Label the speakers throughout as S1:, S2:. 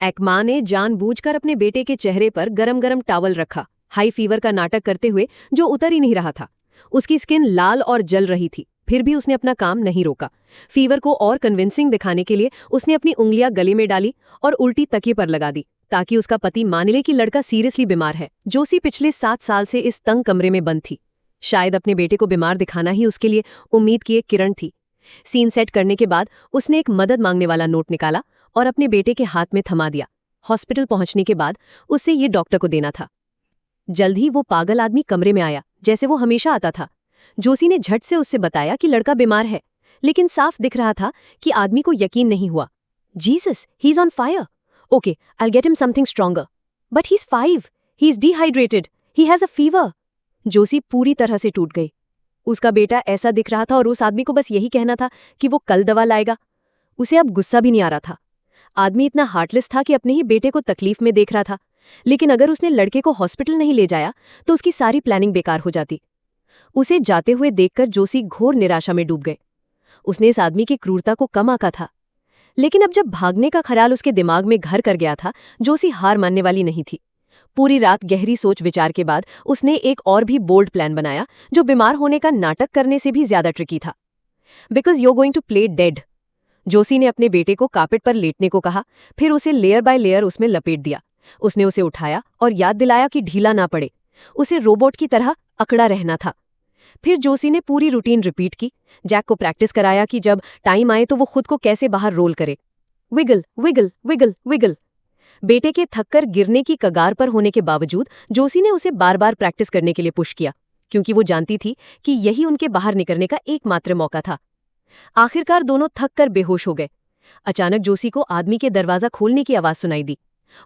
S1: एक माँ ने जानबूझकर अपने बेटे के चेहरे पर गरम गरम टॉवल रखा, हाई फीवर का नाटक करते हुए, जो उतर ही नहीं रहा था। उसकी स्किन लाल और जल रही थी, फिर भी उसने अपना काम नहीं रोका। फीवर को और कन्विंसिंग दिखाने के लिए उसने अपनी उंगलियां गले में डाली और उल्टी तकिए पर लगा दी, ताकि उसका पति मान ले कि लड़का सीरियसली बीमार है। जोशी पिछले 7 साल से इस तंग कमरे में बंद थी। शायद अपने बेटे को बीमार दिखाना ही उसके लिए उम्मीद की एक किरण थी। सीन सेट करने के बाद उसने एक मदद मांगने वाला नोट निकाला और अपने बेटे के हाथ में थमा दिया। हॉस्पिटल पहुंचने के बाद उसे ये डॉक्टर को देना था। जल्द ही वो पागल आदमी कमरे में आया, जैसे वो हमेशा आता था। जोशी ने झट से उससे बताया कि लड़का बीमार है, लेकिन साफ दिख रहा था कि आदमी को यकीन नहीं हुआ। Jesus, he is on fire. Okay, I will get him something stronger. But he is 5, he is dehydrated, he has a fever. Joshi पूरी तरह से टूट गई। उसका बेटा ऐसा दिख रहा था और उस आदमी को बस यही कहना था कि वो कल दवा लाएगा। उसे अब गुस्सा भी नहीं आ रहा था। आदमी इतना हार्टलेस था कि अपने ही बेटे को तकलीफ में देख रहा था, लेकिन अगर उसने लड़के को हॉस्पिटल नहीं ले जाया तो उसकी सारी प्लानिंग बेकार हो जाती। उसे जाते हुए देखकर जोशी घोर निराशा में डूब गए। उसने इस आदमी की क्रूरता को कम आंका था, लेकिन अब जब भागने का ख्याल उसके दिमाग में घर कर गया था, जोशी हार मानने वाली नहीं थी। पूरी रात गहरी सोच विचार के बाद उसने एक और भी बोल्ड प्लान बनाया, जो बीमार होने का नाटक करने से भी ज्यादा ट्रिकी था। Because you are going to play dead. Joshi ने अपने बेटे को कार्पेट पर लेटने को कहा, फिर उसे लेयर बाय लेयर उसमें लपेट दिया। उसने उसे उठाया और याद दिलाया कि ढीला ना पड़े, उसे रोबोट की तरह अकड़ा रहना था। फिर जोशी ने पूरी रूटीन रिपीट की। जैक को प्रैक्टिस कराया कि जब टाइम आए तो वो खुद को कैसे बाहर रोल करे। Wiggle wiggle wiggle wiggle. बेटे के थककर गिरने की कगार पर होने के बावजूद जोशी ने उसे बार बार प्रैक्टिस करने के लिए पुश किया, क्योंकि वो जानती थी कि यही उनके बाहर निकलने का एकमात्र मौका था। आखिरकार दोनों थक कर बेहोश हो गए। अचानक जोशी को आदमी के दरवाजा खोलने की आवाज सुनाई दी।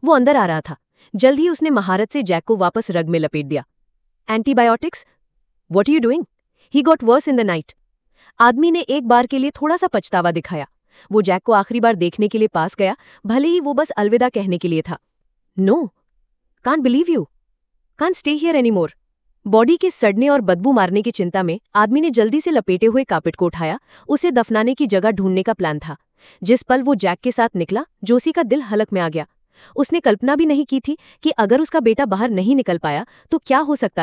S1: वो अंदर आ रहा था। जल्द ही उसने महारत से जैक को वापस रग में लपेट दिया। Antibiotics? What are you doing? He got worse in the night. आदमी ने एक बार के लिए थोड़ा सा पछतावा दिखाया। वो जैक को आखिरी बार देखने के लिए पास गया, भले ही वो बस अलविदा कहने के लिए था। No, can't believe you, can't stay here anymore. Body के सड़ने और बदबू मारने की चिंता में आदमी ने जल्दी से लपेटे हुए कार्पेट को उठाया। उसे दफनाने की जगह ढूंढने का प्लान था। जिस पल वो जैक के साथ निकला, जोशी का दिल हलक में आ गया। उसने कल्पना भी नहीं की थी कि अगर उसका बेटा बाहर नहीं निकल पाया तो क्या हो सकता है।